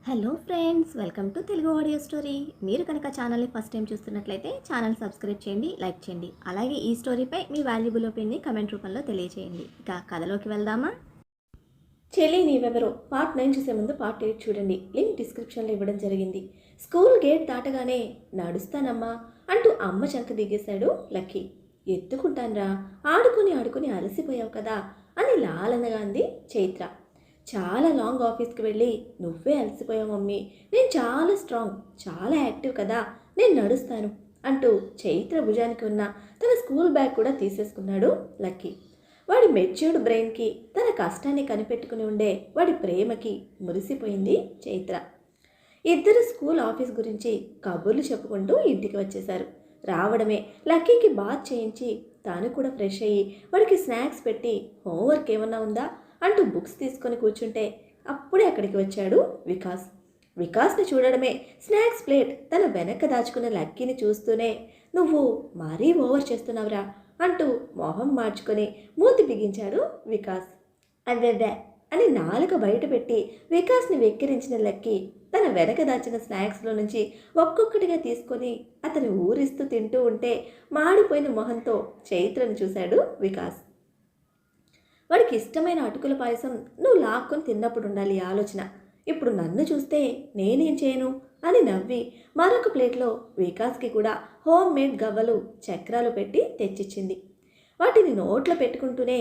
Hello friends, welcome to Telugu audio story. మీరు కనుక ఛానల్ని ఫస్ట్ టైం చూస్తున్నట్లయితే ఛానల్ సబ్స్క్రైబ్ చేయండి, లైక్ చేయండి. అలాగే ఈ స్టోరీపై మీ వాల్యుబుల్ ఒపీనియన్ని కమెంట్ రూపంలో తెలియజేయండి. ఇక కథలోకి వెళ్దామా? చెల్లి నీవెవరో పార్ట్ 9 చూసే ముందు పార్ట్ 8 చూడండి. లింక్ డిస్క్రిప్షన్లో ఇవ్వడం జరిగింది. స్కూల్ గేట్ దాటగానే నడుస్తానమ్మా అంటూ అమ్మ చంక దిగేశాడు లక్కీ. ఎత్తుకుంటాన్రా, ఆడుకుని ఆడుకుని అలసిపోయావు కదా అని లాలనగా అంది చైత్ర. చాలా లాంగ్ ఆఫీస్కి వెళ్ళి నువ్వే అలసిపోయావు మమ్మీ, నేను చాలా స్ట్రాంగ్, చాలా యాక్టివ్ కదా, నేను నడుస్తాను అంటూ చైత్ర భుజానికి ఉన్న తన స్కూల్ బ్యాగ్ కూడా తీసేసుకున్నాడు లక్కీ. వాడి మెచ్యూర్డ్ బ్రెయిన్కి తన కష్టాన్ని కనిపెట్టుకుని ఉండే వాడి ప్రేమకి మురిసిపోయింది చైత్ర. ఇద్దరు స్కూల్ ఆఫీస్ గురించి కబుర్లు చెప్పుకుంటూ ఇంటికి వచ్చేశారు. రావడమే లక్కీకి బాత్ చేయించి తాను కూడా ఫ్రెష్ అయ్యి వాడికి స్నాక్స్ పెట్టి హోంవర్క్ ఏమన్నా ఉందా అంటూ బుక్స్ తీసుకొని కూర్చుంటే అప్పుడే అక్కడికి వచ్చాడు వికాస్. వికాస్ని చూడడమే స్నాక్స్ ప్లేట్ తన వెనక దాచుకున్న లక్కీని చూస్తూనే నువ్వు మరీ ఓవర్ చేస్తున్నావురా అంటూ మొహం మార్చుకొని మూతి బిగించాడు వికాస్. అదే అని నాలుక బయట పెట్టి వికాస్ని వెక్కిరించిన లక్కీ తన వెనక దాచిన స్నాక్స్లో నుంచి ఒక్కొక్కటిగా తీసుకొని అతను ఊరిస్తూ తింటూ ఉంటే మాడిపోయిన మొహంతో చైత్రను చూశాడు వికాస్. వాడికి ఇష్టమైన అటుకుల పాయసం నువ్వు లాక్కొని తిన్నప్పుడు ఉండాలి ఆలోచన. ఇప్పుడు నన్ను చూస్తే నేనేం చేయను అని నవ్వి మరొక ప్లేట్లో వికాస్కి కూడా హోమ్ మేడ్ గవ్వలు చక్రాలు పెట్టి తెచ్చిచ్చింది. వాటిని నోట్లో పెట్టుకుంటూనే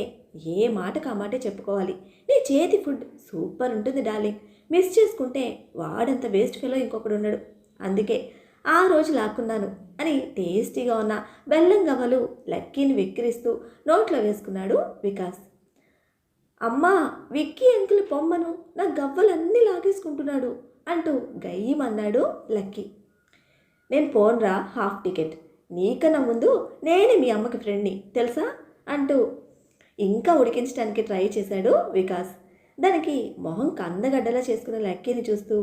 ఏ మాటకు ఆ మాటే చెప్పుకోవాలి. నీ చేతి ఫుడ్ సూపర్ ఉంటుంది డార్లింగ్, మిస్ చేసుకుంటే వాడంత వేస్ట్ ఫెలో ఇంకొకడు ఉన్నాడు, అందుకే ఆ రోజు లాక్కున్నాను అని టేస్టీగా ఉన్న బెల్లం గవ్వలు లక్కీని వెక్కిరిస్తూ నోట్లో వేసుకున్నాడు వికాస్. అమ్మా, విక్కీ అంకుల్ పొమ్మను, నా గవ్వలన్నీ లాగేసుకుంటున్నాడు అంటూ గయ్యమన్నాడు లక్కీ. నేను పోన్రా, హాఫ్ టికెట్, నీకన్నా ముందు నేనే మీ అమ్మకి ఫ్రెండ్ని తెలుసా అంటూ ఇంకా ఉడికించడానికి ట్రై చేశాడు వికాస్. దానికి మొహం కందగడ్డలా చేసుకున్న లక్కీని చూస్తూ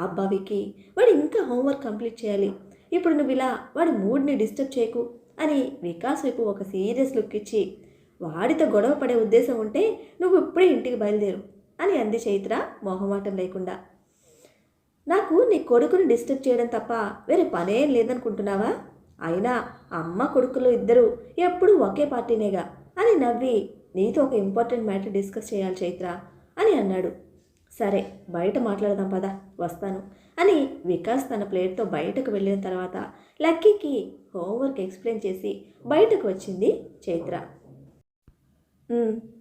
అబ్బా విక్కీ, వాడు ఇంకా హోంవర్క్ కంప్లీట్ చేయాలి, ఇప్పుడు నువ్వు ఇలా వాడి మూడ్ని డిస్టర్బ్ చేయకు అని వికాస్ వైపు ఒక సీరియస్ లుక్ ఇచ్చి వాడితో గొడవ పడే ఉద్దేశం ఉంటే నువ్వు ఇప్పుడే ఇంటికి బయలుదేరు అని అంది చైత్ర మొహమాటం లేకుండా. నాకు నీ కొడుకుని డిస్టర్బ్ చేయడం తప్ప వేరే పనేం లేదనుకుంటున్నావా? అయినా అమ్మ కొడుకులు ఇద్దరు ఎప్పుడూ ఒకే పార్టీనేగా అని నవ్వి నీతో ఒక ఇంపార్టెంట్ మ్యాటర్ డిస్కస్ చేయాలి చైత్ర అని అన్నాడు. సరే బయట మాట్లాడదాం పద, వస్తాను అని వికాస్ తన ప్లేట్తో బయటకు వెళ్ళిన తర్వాత లక్కీకి హోంవర్క్ ఎక్స్ప్లెయిన్ చేసి బయటకు వచ్చింది చైత్ర.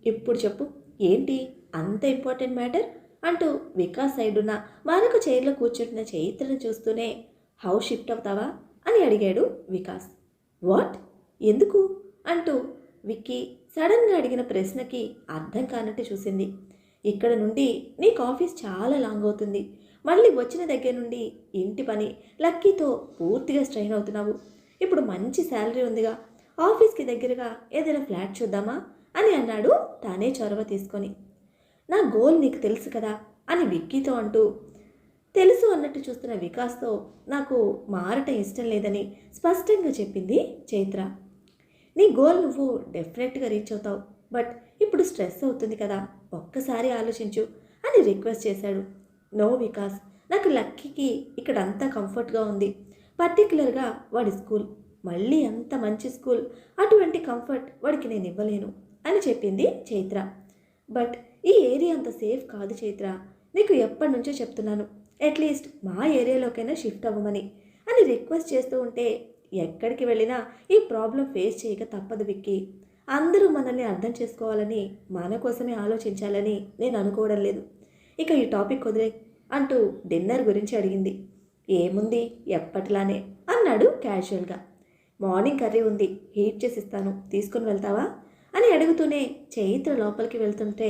ఇప్పుడు చెప్పు, ఏంటి అంత ఇంపార్టెంట్ మ్యాటర్ అంటూ వికాస్ సైడ్ ఉన్న మరొక చైర్లో కూర్చుంటున్న చైత్రను చూస్తూనే హౌస్ షిఫ్ట్ అవుతావా అని అడిగాడు వికాస్. వాట్, ఎందుకు అంటూ విక్కీ సడన్గా అడిగిన ప్రశ్నకి అర్థం కానట్టు చూసింది. ఇక్కడ నుండి నీకు ఆఫీస్ చాలా లాంగ్ అవుతుంది, మళ్ళీ వచ్చిన దగ్గర నుండి ఇంటి పని లక్కీతో పూర్తిగా స్ట్రెయిన్ అవుతున్నావు. ఇప్పుడు మంచి శాలరీ ఉందిగా, ఆఫీస్కి దగ్గరగా ఏదైనా ఫ్లాట్ చూద్దామా అని అన్నాడు తానే చొరవ తీసుకొని. నా గోల్ నీకు తెలుసు కదా అని విక్కీతో అంటూ తెలుసు అన్నట్టు చూస్తున్న వికాస్తో నాకు మారటం ఇష్టం లేదని స్పష్టంగా చెప్పింది చైత్ర. నీ గోల్ నువ్వు డెఫినెట్గా రీచ్ అవుతావు, బట్ ఇప్పుడు స్ట్రెస్ అవుతుంది కదా, ఒక్కసారి ఆలోచించు అని రిక్వెస్ట్ చేశాడు. నో వికాస్, నాకు లక్కీకి ఇక్కడ అంతా కంఫర్ట్గా ఉంది, పర్టికులర్గా వాడి స్కూల్, మళ్ళీ అంత మంచి స్కూల్, అటువంటి కంఫర్ట్ వాడికి నేను ఇవ్వలేను అని చెప్పింది చైత్ర. బట్ ఈ ఏరియా అంత సేఫ్ కాదు చైత్ర, నీకు ఎప్పటి నుంచో చెప్తున్నాను, అట్లీస్ట్ మా ఏరియాలోకైనా షిఫ్ట్ అవ్వమని అని రిక్వెస్ట్ చేస్తూ ఉంటే ఎక్కడికి వెళ్ళినా ఈ ప్రాబ్లం ఫేస్ చేయక తప్పదు విక్కీ. అందరూ మనల్ని అర్థం చేసుకోవాలని, మన కోసమే ఆలోచించాలని నేను అనుకోవడం లేదు. ఇక ఈ టాపిక్ వదిలే అంటూ డిన్నర్ గురించి అడిగింది. ఏముంది ఎప్పటిలానే అన్నాడు క్యాజువల్గా. మార్నింగ్ కర్రీ ఉంది, హీట్ చేసి ఇస్తాను, తీసుకుని వెళ్తావా అని అడుగుతూనే చైత్ర లోపలికి వెళ్తుంటే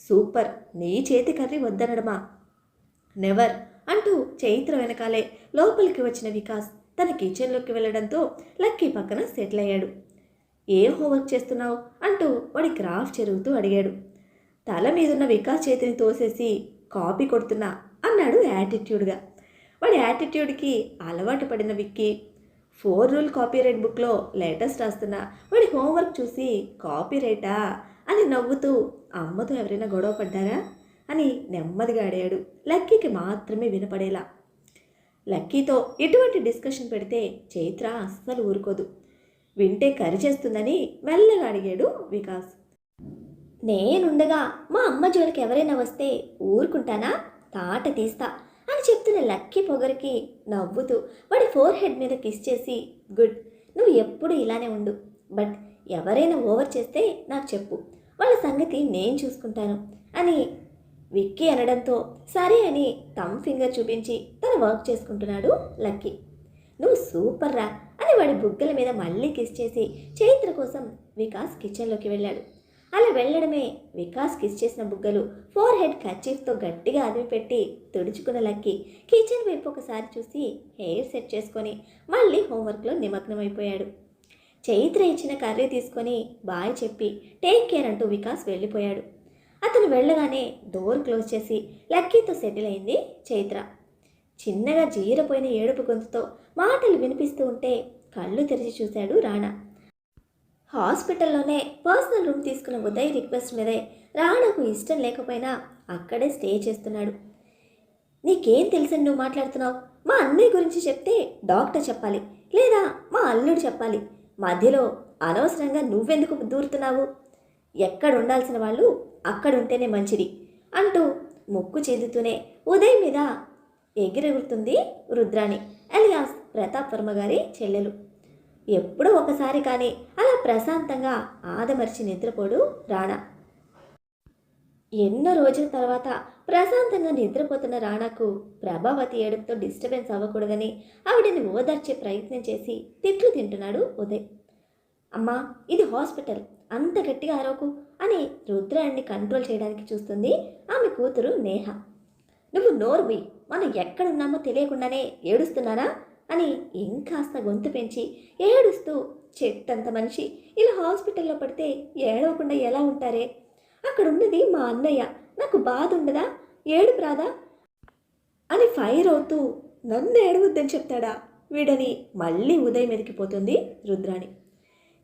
సూపర్, నీ చేతి కర్రీ వద్దనడమా, నెవర్ అంటూ చైత్ర వెనకాలే లోపలికి వచ్చిన వికాస్ తన కిచెన్లోకి వెళ్ళడంతో లక్కీ పక్కన సెటిల్ అయ్యాడు. ఏం హోంవర్క్ చేస్తున్నావు అంటూ వాడి గ్రాఫ్ చెరుగుతూ అడిగాడు. తల మీదున్న వికాస్ చేతిని తోసేసి కాపీ కొడుతున్నా అన్నాడు యాటిట్యూడ్గా. వాడి యాటిట్యూడ్కి అలవాటు పడిన విక్కీ 4 రూల్ కాపీరైట్ బుక్లో లేటెస్ట్ రాస్తున్నా వాడి హోంవర్క్ చూసి కాపీరైటా అని నవ్వుతూ అమ్మతో ఎవరైనా గొడవ పడ్డారా అని నెమ్మదిగా అడిగాడు, లక్కీకి మాత్రమే వినపడేలా. లక్కీతో ఎటువంటి డిస్కషన్ పెడితే చైత్ర అస్సలు ఊరుకోదు. వింటే కరిచేస్తుందని మెల్లగా అడిగాడు వికాస్. నేనుండగా మా అమ్మ జోలికి ఎవరైనా వస్తే ఊరుకుంటానా? తాట తీస్తా అని చెప్తున్న లక్కీ పొగరికి నవ్వుతూ వాడి ఫోర్ హెడ్ మీద కిస్ చేసి, గుడ్, నువ్వు ఎప్పుడు ఇలానే ఉండు. బట్ ఎవరైనా ఓవర్ చేస్తే నాకు చెప్పు, వాళ్ళ సంగతి నేను చూసుకుంటాను అని విక్కీ అనడంతో సరే అని థమ్ ఫింగర్ చూపించి తన వర్క్ చేసుకుంటున్నాడు లక్కీ. నువ్వు సూపర్ రా అని వాడి బుగ్గల మీద మళ్ళీ కిస్ చేసి చైత్ర కోసం వికాస్ కిచెన్లోకి వెళ్ళాడు. అలా వెళ్ళడమే వికాస్ కిస్ చేసిన బుగ్గలు ఫోర్ హెడ్ కర్చీఫ్తో గట్టిగా అదిమిపెట్టి తుడుచుకున్న లక్కీ కిచెన్ వైపు ఒకసారి చూసి హెయిర్ సెట్ చేసుకొని మళ్ళీ హోంవర్క్లో నిమగ్నమైపోయాడు. చైత్ర ఇచ్చిన కర్రీ తీసుకొని బాయ్ చెప్పి టేక్ కేర్ అంటూ వికాస్ వెళ్ళిపోయాడు. అతను వెళ్ళగానే డోర్ క్లోజ్ చేసి లక్కీతో సెటిల్ అయింది చైత్ర. చిన్నగా జీరపోయిన ఏడుపు గొంతుతో మాటలు వినిపిస్తూ ఉంటే కళ్ళు తెరిచి చూశాడు రాణా. హాస్పిటల్లోనే పర్సనల్ రూమ్ తీసుకున్న ఉదయ్ రిక్వెస్ట్ మీదే రాణాకు ఇష్టం లేకపోయినా అక్కడే స్టే చేస్తున్నాడు. నీకేం తెలుసని నువ్వు మాట్లాడుతున్నావు? మా అన్నయ్య గురించి చెప్తే డాక్టర్ చెప్పాలి, లేదా మా అల్లుడు చెప్పాలి. మధ్యలో అనవసరంగా నువ్వెందుకు దూరుతున్నావు? ఎక్కడ ఉండాల్సిన వాళ్ళు అక్కడుంటేనే మంచిది అంటూ ముక్కు చెందుతూనే ఉదయ్ మీద ఎగిరెగురుతుంది రుద్రాణి, అలియాస్ ప్రతాప్ వర్మ గారి చెల్లెలు. ఎప్పుడో ఒకసారి కానీ అలా ప్రశాంతంగా ఆదమర్చి నిద్రపోడు రాణా. ఎన్నో రోజుల తర్వాత ప్రశాంతంగా నిద్రపోతున్న రాణాకు ప్రభావతి ఏడుపుతో డిస్టర్బెన్స్ అవ్వకూడదని ఆవిడని ఓదార్చే ప్రయత్నం చేసి తిట్లు తింటున్నాడు ఉదయ్. అమ్మా, ఇది హాస్పిటల్, అంత గట్టిగా అరవకు అని రుద్రాణిని కంట్రోల్ చేయడానికి చూస్తుంది ఆమె కూతురు నేహ. నువ్వు నోరుబి, మనం ఎక్కడున్నామో తెలియకుండానే ఏడుస్తున్నానా అని ఇంకాస్త గొంతు పెంచి ఏడుస్తూ, చెట్టంత మనిషి ఇలా హాస్పిటల్లో పడితే ఏడవకుండా ఎలా ఉంటారే? అక్కడున్నది మా అన్నయ్య, నాకు బాధ ఉండదా? ఏడుపు రాదా అని ఫైర్ అవుతూ నన్ను ఏడవద్దని చెప్తాడా వీడని మళ్ళీ ఉదయం ఎదికిపోతుంది రుద్రాణి.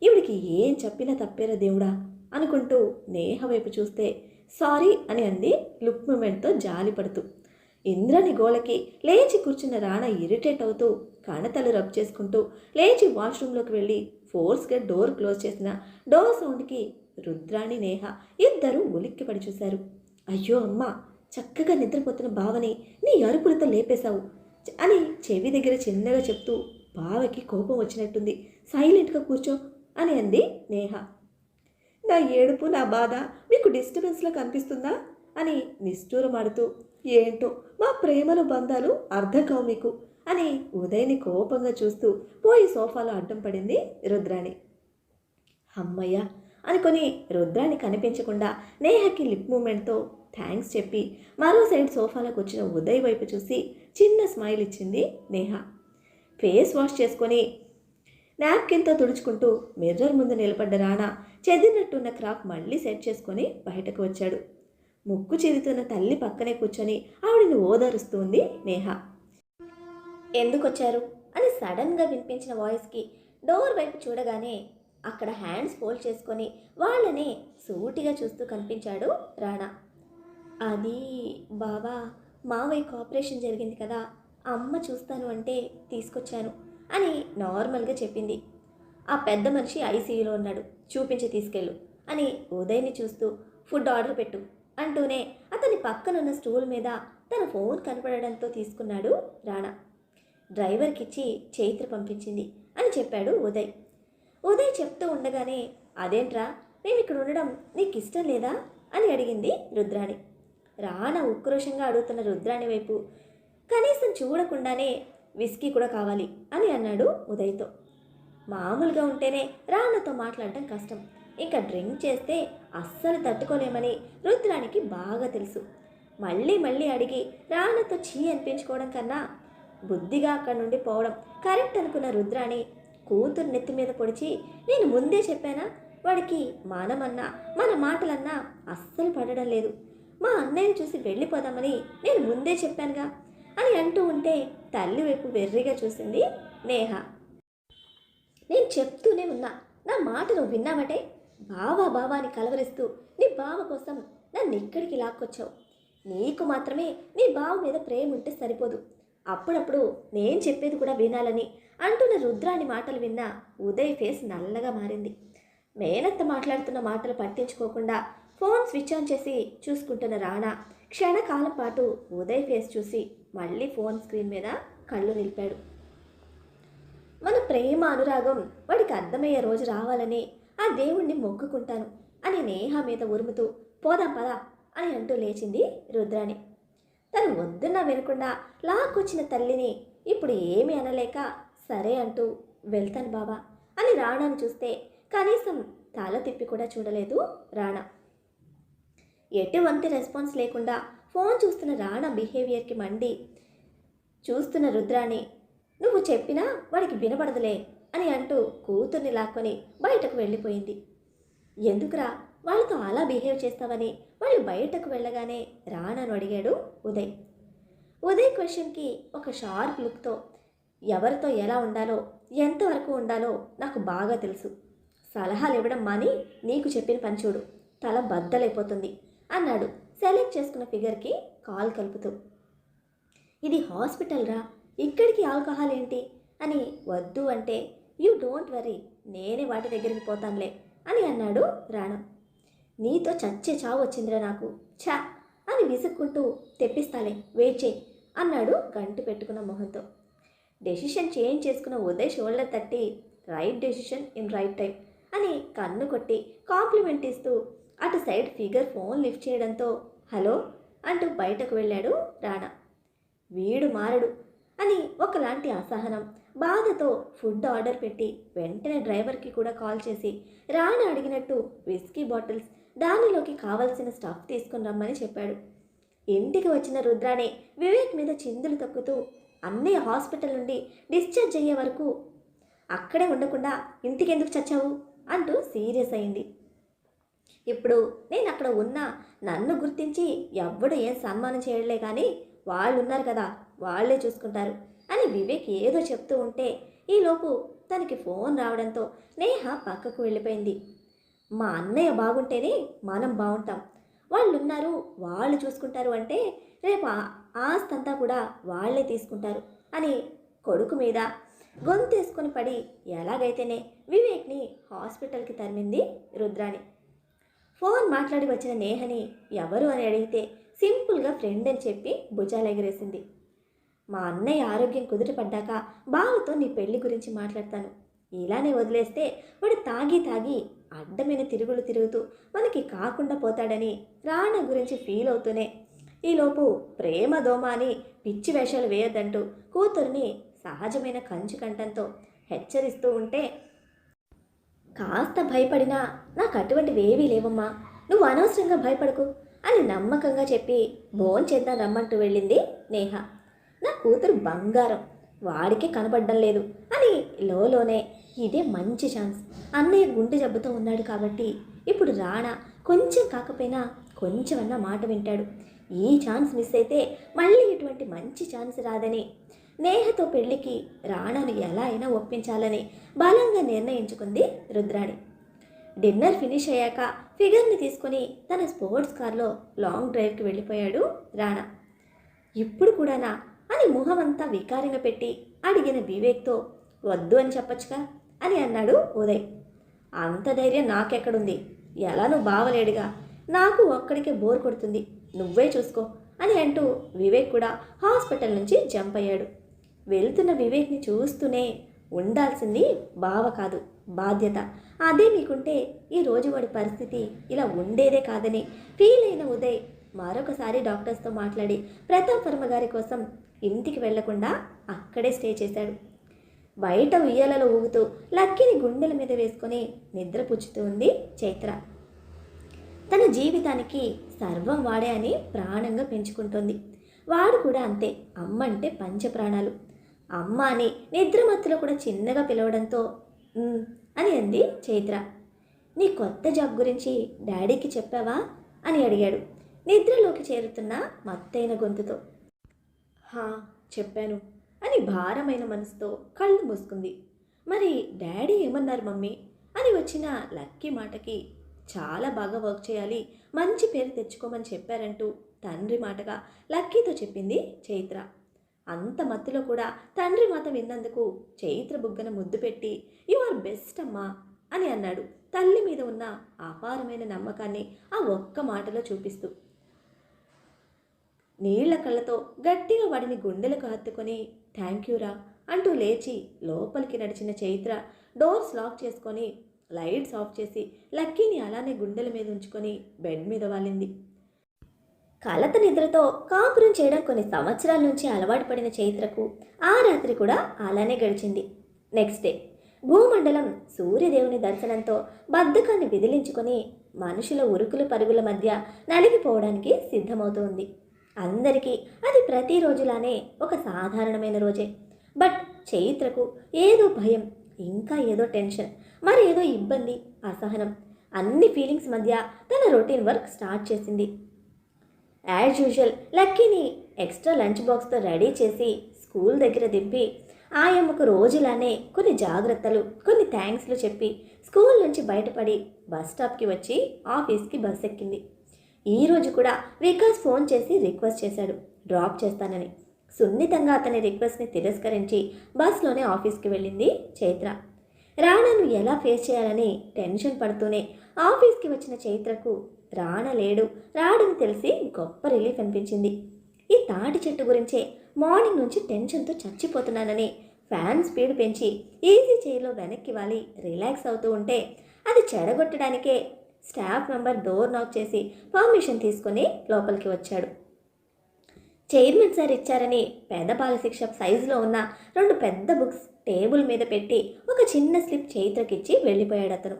ఈవిడికి ఏం చెప్పినా తప్పేరా దేవుడా అనుకుంటూ నేహ వైపు చూస్తే సారీ అని అంది లుక్ మూమెంట్తో జాలి పడుతూ. ఇంద్రని గోళకి లేచి కూర్చున్న రాణా ఇరిటేట్ అవుతూ కణతలు రబ్ చేసుకుంటూ లేచి వాష్రూమ్లోకి వెళ్ళి ఫోర్స్గా డోర్ క్లోజ్ చేసిన డోర్ సౌండ్కి రుద్రాణి నేహ ఇద్దరూ ఉలిక్కిపడి చూశారు. అయ్యో అమ్మ, చక్కగా నిద్రపోతున్న బావని నీ అరుపులతో లేపేశావు అని చెవి దగ్గర చిన్నగా చెప్తూ బావకి కోపం వచ్చినట్టుంది, సైలెంట్గా కూర్చో అని అంది నేహ. నా ఏడుపు, నా బాధ మీకు డిస్టర్బెన్స్లో కనిపిస్తుందా అని నిష్ఠూరమాడుతూ, ఏంటో మా ప్రేమల బంధాలు అర్థం కావు మీకు అని ఉదయ్ని కోపంగా చూస్తూ పోయి సోఫాలో అడ్డం పడింది రుద్రాణి. అమ్మయ్య అనుకొని రుద్రాణి కనిపించకుండా నేహకి లిప్ మూమెంట్తో థ్యాంక్స్ చెప్పి మరో సైడ్ సోఫాలోకి వచ్చిన ఉదయ్ వైపు చూసి చిన్న స్మైల్ ఇచ్చింది నేహ. ఫేస్ వాష్ చేసుకొని నాప్కిన్తో తుడుచుకుంటూ మిర్రర్ ముందు నిలబడ్డ రాణా చెదిరినట్టున్న క్రాఫ్ మళ్ళీ సెట్ చేసుకొని బయటకు వచ్చాడు. ముక్కు చెదుతున్న తల్లి పక్కనే కూర్చొని ఆవిడని ఓదారుస్తుంది నేహ. ఎందుకొచ్చారు అని సడన్గా వినిపించిన వాయిస్కి డోర్ వైపు చూడగానే అక్కడ హ్యాండ్స్ ఫోల్డ్ చేసుకొని వాళ్ళని సూటిగా చూస్తూ కనిపించాడు రాణా. అది బావా, మావయ్యకు ఆపరేషన్ జరిగింది కదా, అమ్మ చూస్తాను అంటే తీసుకొచ్చాను అని నార్మల్గా చెప్పింది. ఆ పెద్ద మనిషి ఐసీయూలో ఉన్నాడు, చూపించి తీసుకెళ్ళు అని ఉదయ్ని చూస్తూ ఫుడ్ ఆర్డర్ పెట్టు అంటూనే అతని పక్కనున్న స్టూల్ మీద తన ఫోన్ కనపడడంతో తీసుకున్నాడు రాణా. డ్రైవర్కిచ్చి చైత్ర పంపించింది అని చెప్పాడు ఉదయ్. ఉదయ్ చెప్తూ ఉండగానే అదేంట్రా, మేము ఇక్కడ ఉండడం నీకు ఇష్టం లేదా అని అడిగింది రుద్రాణి. రాణా ఉక్రోషంగా అడుగుతున్న రుద్రాణి వైపు కనీసం చూడకుండానే విస్కీ కూడా కావాలి అని అన్నాడు ఉదయ్తో. మామూలుగా ఉంటేనే రాణాతో మాట్లాడటం కష్టం, ఇంకా డ్రింక్ చేస్తే అస్సలు తట్టుకోలేమని రుద్రానికి బాగా తెలుసు. మళ్ళీ మళ్ళీ అడిగి రాణాతో చీ అనిపించుకోవడం కన్నా బుద్ధిగా అక్కడి నుండి పోవడం కరెక్ట్ అనుకున్న రుద్రాణి కూతురు నెత్తి మీద పొడిచి, నేను ముందే చెప్పానా, వాడికి మనమన్నా మన మాటలన్నా అస్సలు పడడం లేదు, మా అన్నయ్యని చూసి వెళ్ళిపోదామని నేను ముందే చెప్పానుగా అని అంటూ ఉంటే తల్లి వైపు వెర్రిగా చూసింది నేహ. నేను చెప్తూనే ఉన్నా, నా మాట నువ్వు విన్నావటే? బావా బావా అని కలవరిస్తూ నీ బావ కోసం నన్ను ఇక్కడికి లాక్కొచ్చావు. నీకు మాత్రమే నీ బావ మీద ప్రేమ ఉంటే సరిపోదు, అప్పుడప్పుడు నేను చెప్పేది కూడా వినాలని అంటున్న రుద్రాని మాటలు విన్న ఉదయ్ ఫేస్ నల్లగా మారింది. మేనత్త మాట్లాడుతున్న మాటలు పట్టించుకోకుండా ఫోన్ స్విచ్ ఆన్ చేసి చూసుకుంటున్న రాణా క్షణకాలం పాటు ఉదయ్ ఫేస్ చూసి మళ్ళీ ఫోన్ స్క్రీన్ మీద కళ్ళు నిలిపాడు. మన ప్రేమ అనురాగం వాడికి అర్థమయ్యే రోజు రావాలని ఆ దేవుణ్ణి మొక్కుకుంటాను అని నేహ మీద ఉరుముతూ పోదాం పదా అని అంటూ లేచింది రుద్రాణి. తను వద్దున్నా వినకుండా లాక్కొచ్చిన తల్లిని ఇప్పుడు ఏమీ అనలేక సరే అంటూ వెళ్తాను బాబా అని రాణాను చూస్తే కనీసం తల తిప్పి కూడా చూడలేదు రాణా. ఎటువంటి రెస్పాన్స్ లేకుండా ఫోన్ చూస్తున్న రాణా బిహేవియర్కి మండి చూస్తున్న రుద్రాణి నువ్వు చెప్పినా వాడికి వినపడదులే అని అంటూ కూతుర్ని లాక్కొని బయటకు వెళ్ళిపోయింది. ఎందుకురా వాళ్ళతో అలా బిహేవ్ చేస్తావని వాళ్ళు బయటకు వెళ్ళగానే రాణాను అడిగాడు ఉదయ్. ఉదయ్ క్వశ్చన్కి ఒక షార్ప్ లుక్తో ఎవరితో ఎలా ఉండాలో ఎంతవరకు ఉండాలో నాకు బాగా తెలుసు, సలహాలు ఇవ్వడం మాని నీకు చెప్పిన పని చూడు, తల బద్దలైపోతుంది అన్నాడు సెలెక్ట్ చేసుకున్న ఫిగర్కి కాల్ కలుపుతూ. ఇది హాస్పిటల్ రా, ఇక్కడికి ఆల్కహాల్ ఏంటి అని వద్దు అంటే యూ డోంట్ వరీ నేనే వాటి దగ్గరికి పోతానులే అని అన్నాడు రాణా. నీతో చచ్చే చావు వచ్చిందిరా నాకు, ఛా అని విసుక్కుంటూ తెప్పిస్తాలే వెయిట్ చేయి అన్నాడు గంటు పెట్టుకున్న మొహంతో. డెసిషన్ చేంజ్ చేసుకున్న ఉదయ్ షోల్డర్ తట్టి right decision in right time అని కన్ను కొట్టి కాంప్లిమెంట్ ఇస్తూ అటు సైడ్ ఫిగర్ ఫోన్ లిఫ్ట్ చేయడంతో హలో అంటూ బయటకు వెళ్ళాడు రాణా. వీడు మారడు అని ఒకలాంటి అసహనం బాధతో ఫుడ్ ఆర్డర్ పెట్టి వెంటనే డ్రైవర్కి కూడా కాల్ చేసి రాణా అడిగినట్టు విస్కీ బాటిల్స్ దానిలోకి కావలసిన స్టఫ్ తీసుకుని రమ్మని చెప్పాడు. ఇంటికి వచ్చిన రుద్రాణి వివేక్ మీద చిందులు తొక్కుతూ అన్నయ్య హాస్పిటల్ నుండి డిశ్చార్జ్ అయ్యే వరకు అక్కడే ఉండకుండా ఇంటికి ఎందుకు చచ్చావు అంటూ సీరియస్ అయింది. ఇప్పుడు నేను అక్కడ ఉన్నా నన్ను గుర్తించి ఎవ్వడు ఏం సన్మానం చేయడలే కానీ వాళ్ళు ఉన్నారు కదా వాళ్లే చూసుకుంటారు అని వివేక్ ఏదో చెప్తూ ఉంటే ఈలోపు తనకి ఫోన్ రావడంతో నేహ పక్కకు వెళ్ళిపోయింది. మా అన్నయ్య బాగుంటేనే మనం బాగుంటాం, వాళ్ళు ఉన్నారు వాళ్ళు చూసుకుంటారు అంటే రేపు ఆస్తంతా కూడా వాళ్లే తీసుకుంటారు అని కొడుకు మీద గొంతేసుకొని పడి ఎలాగైతేనే వివేక్ని హాస్పిటల్కి తరిమింది రుద్రాణి. ఫోన్ మాట్లాడి వచ్చిన నేహని ఎవరు అని అడిగితే సింపుల్గా ఫ్రెండ్ అని చెప్పి భుజాలు ఎగరేసింది. మా అన్నయ్య ఆరోగ్యం కుదుటపడ్డాక బావతో నీ పెళ్లి గురించి మాట్లాడతాను, ఇలానే వదిలేస్తే వాడు తాగి తాగి అడ్డమైన తిరుగులు తిరుగుతూ మనకి కాకుండా పోతాడని రాణా గురించి ఫీల్ అవుతూనే ఈలోపు ప్రేమ దోమ అని పిచ్చి వేషాలు వేయొద్దంటూ కూతుర్ని సహజమైన కంచు కంఠంతో హెచ్చరిస్తూ ఉంటే కాస్త భయపడినా నాకు అటువంటివేవీ లేవమ్మా, నువ్వు అనవసరంగా భయపడకు అని నమ్మకంగా చెప్పి భోంచేద్దాం రమ్మంటూ వెళ్ళింది నేహ. నా కూతురు బంగారం, వాడికే కనపడడం లేదు అని లోలోనే ఇదే మంచి ఛాన్స్, అన్నయ్య గుండె జబ్బుతో ఉన్నాడు కాబట్టి ఇప్పుడు రాణా కొంచెం కాకపోయినా కొంచెమన్నా మాట వింటాడు, ఈ ఛాన్స్ మిస్ అయితే మళ్ళీ ఇటువంటి మంచి ఛాన్స్ రాదని నేహతో పెళ్లికి రాణాను ఎలా అయినా ఒప్పించాలని బలంగా నిర్ణయించుకుంది రుద్రాణి. డిన్నర్ ఫినిష్ అయ్యాక ఫిగర్ని తీసుకుని తన స్పోర్ట్స్ కార్లో లాంగ్ డ్రైవ్కి వెళ్ళిపోయాడు రాణా. ఇప్పుడు కూడానా అని ముఖమంతా వికారంగా పెట్టి అడిగిన వివేక్తో వద్దు అని చెప్పచ్చుగా అని అన్నాడు ఉదయ్. అంత ధైర్యం నాకెక్కడుంది, ఎలానూ బావలేడుగా, నాకు ఒక్కడికే బోర్ కొడుతుంది, నువ్వే చూసుకో అని అంటూ వివేక్ కూడా హాస్పిటల్ నుంచి జంప్ అయ్యాడు. వెళ్తున్న వివేక్ని చూస్తూనే ఉండాల్సింది బావ కాదు బాధ్యత, అదే మీకుంటే ఈరోజు వాడి పరిస్థితి ఇలా ఉండేదే కాదని ఫీల్ అయిన ఉదయ్ మరొకసారి డాక్టర్స్తో మాట్లాడి ప్రతాప్ వర్మ గారి కోసం ఇంటికి వెళ్లకుండా అక్కడే స్టే చేశాడు. బయట ఉయ్యాలలో ఊగుతూ లక్కీని గుండెల మీద వేసుకొని నిద్రపుచ్చుతూ ఉంది చైత్ర. తన జీవితానికి సర్వం వాడే అని ప్రాణంగా పెంచుకుంటోంది. వాడు కూడా అంతే, అమ్మ అంటే పంచప్రాణాలు. అమ్మ అని నిద్రమత్తులో కూడా చిన్నగా పిలవడంతో అని అంది చైత్ర. నీ కొత్త జాబ్ గురించి డాడీకి చెప్పావా అని అడిగాడు నిద్రలోకి చేరుతున్న మత్తైన గొంతుతో. చెప్పాను అని భారమైన మనసుతో కళ్ళు మూసుకుంది. మరి డాడీ ఏమన్నారు మమ్మీ అని వచ్చిన లక్కీ మాటకి చాలా బాగా వర్క్ చేయాలి, మంచి పేరు తెచ్చుకోమని చెప్పారంటూ తండ్రి మాటగా లక్కీతో చెప్పింది చైత్ర. అంత మత్తులో కూడా తండ్రి మాట విన్నందుకు చైత్ర బుగ్గన ముద్దు పెట్టి యు ఆర్ బెస్ట్ అమ్మా అని అన్నాడు, తల్లి మీద ఉన్న అపారమైన నమ్మకాన్ని ఆ ఒక్క మాటలో చూపిస్తూ. నీళ్ల కళ్ళతో గట్టిగా వాడిని గుండెలకు హత్తుకొని థ్యాంక్ యూరా అంటూ లేచి లోపలికి నడిచిన చైత్ర డోర్స్ లాక్ చేసుకొని లైట్స్ ఆఫ్ చేసి లక్కీని అలానే గుండెల మీద ఉంచుకొని బెడ్ మీద వాలింది. కలత నిద్రతో కాపురం చేయడం కొన్ని సంవత్సరాల నుంచి అలవాటు పడిన చైత్రకు ఆ రాత్రి కూడా అలానే గడిచింది. నెక్స్ట్ డే భూమండలం సూర్యదేవుని దర్శనంతో బద్ధకాన్ని విదిలించుకొని మనుషుల ఉరుకులు పరుగుల మధ్య నలిగిపోవడానికి సిద్ధమవుతోంది. అందరికీ అది ప్రతిరోజులానే ఒక సాధారణమైన రోజే. బట్ చైత్రకు ఏదో భయం, ఇంకా ఏదో టెన్షన్, మరి ఏదో ఇబ్బంది, అసహనం, అన్ని ఫీలింగ్స్ మధ్య తన రొటీన్ వర్క్ స్టార్ట్ చేసింది. యాజ్ యూజువల్ లక్కీని ఎక్స్ట్రా లంచ్ బాక్స్తో రెడీ చేసి స్కూల్ దగ్గర దింపి ఆయమ్మకు రోజులానే కొన్ని జాగ్రత్తలు, కొన్ని థ్యాంక్స్లు చెప్పి స్కూల్ నుంచి బయటపడి బస్ స్టాప్కి వచ్చి ఆఫీస్కి బస్ ఎక్కింది. ఈరోజు కూడా వికాస్ ఫోన్ చేసి రిక్వెస్ట్ చేశాడు డ్రాప్ చేస్తానని. సున్నితంగా అతని రిక్వెస్ట్ని తిరస్కరించి బస్లోనే ఆఫీస్కి వెళ్ళింది చైత్ర. రాణాను ఎలా ఫేస్ చేయాలని టెన్షన్ పడుతూనే ఆఫీస్కి వచ్చిన చైత్రకు రాణా లేడు, రాడని తెలిసి గొప్ప రిలీఫ్ అనిపించింది. ఈ తాటి చెట్టు గురించే మార్నింగ్ నుంచి టెన్షన్తో చచ్చిపోతున్నానని ఫ్యాన్ స్పీడ్ పెంచి ఈజీ చైర్లో వెనక్కి వాలి రిలాక్స్ అవుతూ ఉంటే అది చెడగొట్టడానికే స్టాఫ్ మెంబర్ డోర్ నాక్ చేసి పర్మిషన్ తీసుకొని లోపలికి వచ్చాడు. చైర్మన్ సార్ ఇచ్చారని పెద్దపాల శిక్ష సైజులో ఉన్న 2 పెద్ద బుక్స్ టేబుల్ మీద పెట్టి ఒక చిన్న స్లిప్ చైత్రకిచ్చి వెళ్ళిపోయాడు అతను.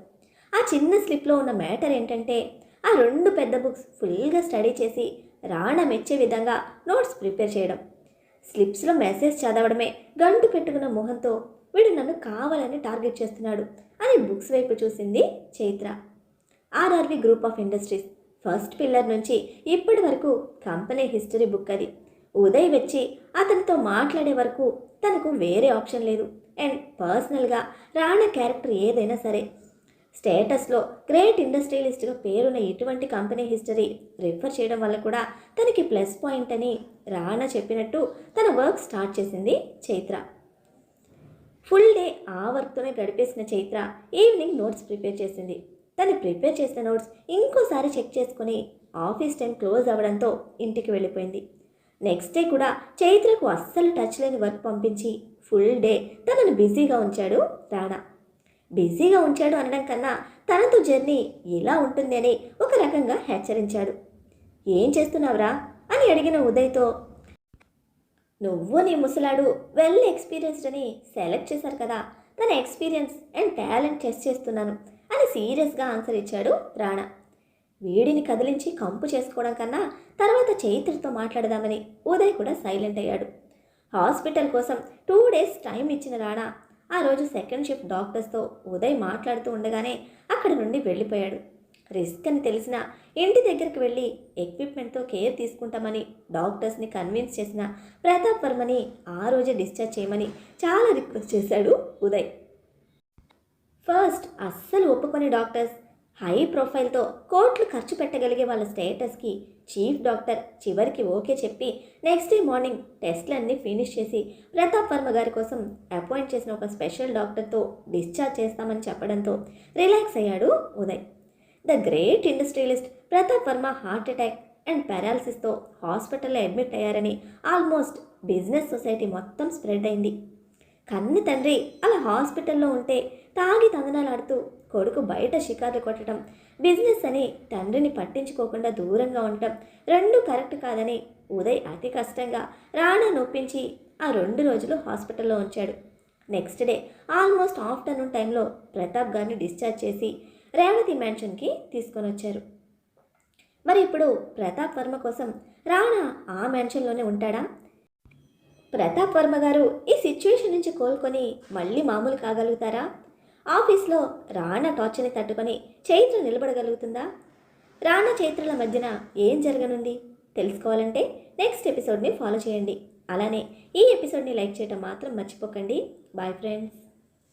ఆ చిన్న స్లిప్లో ఉన్న మ్యాటర్ ఏంటంటే ఆ 2 పెద్ద బుక్స్ ఫుల్గా స్టడీ చేసి రాణా మెచ్చే విధంగా నోట్స్ ప్రిపేర్ చేయడం. స్లిప్స్లో మెసేజ్ చదవడమే గంటు పెట్టుకున్న మొహంతో వీడు నన్ను కావాలని టార్గెట్ చేస్తున్నాడు అని బుక్స్ వైపు చూసింది Chaitra. ఆర్ఆర్వి group of industries first pillar నుంచి ఇప్పటి వరకు కంపెనీ హిస్టరీ బుక్ అది. ఉదయ్ వచ్చి అతనితో మాట్లాడే వరకు తనకు వేరే ఆప్షన్ లేదు. అండ్ పర్సనల్గా రాణా క్యారెక్టర్ ఏదైనా సరే స్టేటస్లో గ్రేట్ ఇండస్ట్రియలిస్ట్గా పేరున్న ఇటువంటి కంపెనీ హిస్టరీ రిఫర్ చేయడం వల్ల కూడా తనకి ప్లస్ పాయింట్ అని రాణా చెప్పినట్టు తన వర్క్ స్టార్ట్ చేసింది చైత్ర. ఫుల్ డే ఆ వర్క్తోనే గడిపేసిన చైత్ర ఈవినింగ్ నోట్స్ ప్రిపేర్ చేసింది. తను ప్రిపేర్ చేసిన నోట్స్ ఇంకోసారి చెక్ చేసుకుని ఆఫీస్ టైం క్లోజ్ అవ్వడంతో ఇంటికి వెళ్ళిపోయింది. నెక్స్ట్ డే కూడా చైత్రకు అస్సలు టచ్ లేని వర్క్ పంపించి ఫుల్ డే తనను బిజీగా ఉంచాడు రాణా. బిజీగా ఉంచాడు అనడం కన్నా తనతో జర్నీ ఇలా ఉంటుంది అని ఒక రకంగా హెచ్చరించాడు. ఏం చేస్తున్నావురా అని అడిగిన ఉదయ్తో, నువ్వు నీ ముసలాడు వెల్ ఎక్స్పీరియన్స్డ్ అని సెలెక్ట్ చేశారు కదా, తన ఎక్స్పీరియన్స్ అండ్ టాలెంట్ టెస్ట్ చేస్తున్నాను అని సీరియస్గా ఆన్సర్ ఇచ్చాడు రాణా. వీడిని కదిలించి కంపు చేసుకోవడం కన్నా తర్వాత చైత్రతో మాట్లాడదామని ఉదయ్ కూడా సైలెంట్ అయ్యాడు. హాస్పిటల్ కోసం 2 డేస్ టైం ఇచ్చిన రాణా ఆ రోజు సెకండ్ షిఫ్ట్ డాక్టర్స్తో ఉదయ్ మాట్లాడుతూ ఉండగానే అక్కడి నుండి వెళ్ళిపోయాడు. రిస్క్ అని తెలిసిన ఇంటి దగ్గరికి వెళ్ళి ఎక్విప్మెంట్తో కేర్ తీసుకుంటామని డాక్టర్స్ని కన్విన్స్ చేసిన ప్రతాప్ వర్మని ఆ రోజే డిశ్చార్జ్ చేయమని చాలా రిక్వెస్ట్ చేశాడు ఉదయ్. ఫస్ట్ అస్సలు ఒప్పుకొని డాక్టర్స్ హై ప్రొఫైల్తో కోట్లు ఖర్చు పెట్టగలిగే వాళ్ళ స్టేటస్కి చీఫ్ డాక్టర్ చివరికి ఓకే చెప్పి నెక్స్ట్ డే మార్నింగ్ టెస్ట్లన్నీ ఫినిష్ చేసి ప్రతాప్ వర్మ గారి కోసం అపాయింట్ చేసిన ఒక స్పెషల్ డాక్టర్తో డిశ్చార్జ్ చేస్తామని చెప్పడంతో రిలాక్స్ అయ్యాడు Uday. The great industrialist Pratap Varma heart attack and పారాలసిస్తో హాస్పిటల్లో అడ్మిట్ అయ్యారని ఆల్మోస్ట్ బిజినెస్ సొసైటీ మొత్తం స్ప్రెడ్ అయింది. కన్ని తండ్రి అలా హాస్పిటల్లో ఉంటే తాగి తందనాలాడుతూ కొడుకు బయట షికార్లు కొట్టడం, బిజినెస్ అని తండ్రిని పట్టించుకోకుండా దూరంగా ఉండటం రెండూ కరెక్ట్ కాదని ఉదయ్ అతి కష్టంగా రాణా నొప్పించి ఆ 2 రోజులు హాస్పిటల్లో ఉంచాడు. నెక్స్ట్ డే ఆల్మోస్ట్ ఆఫ్టర్నూన్ టైంలో ప్రతాప్ గారిని డిశ్చార్జ్ చేసి రేవతి మ్యాన్షన్కి తీసుకొని వచ్చారు. మరి ఇప్పుడు ప్రతాప్ వర్మ కోసం రాణా ఆ మ్యాన్షన్లోనే ఉంటాడా? ప్రతాప్ వర్మ గారు ఈ సిచ్యువేషన్ నుంచి కోలుకొని మళ్ళీ మామూలు కాగలుగుతారా? ఆఫీస్లో రాణా టార్చర్ని తట్టుకొని చైత్ర నిలబడగలుగుతుందా? రాణా చైత్రల మధ్యన ఏం జరగనుంది తెలుసుకోవాలంటే నెక్స్ట్ ఎపిసోడ్ని ఫాలో చేయండి. అలానే ఈ ఎపిసోడ్ని లైక్ చేయడం మాత్రం మర్చిపోకండి. Bye friends.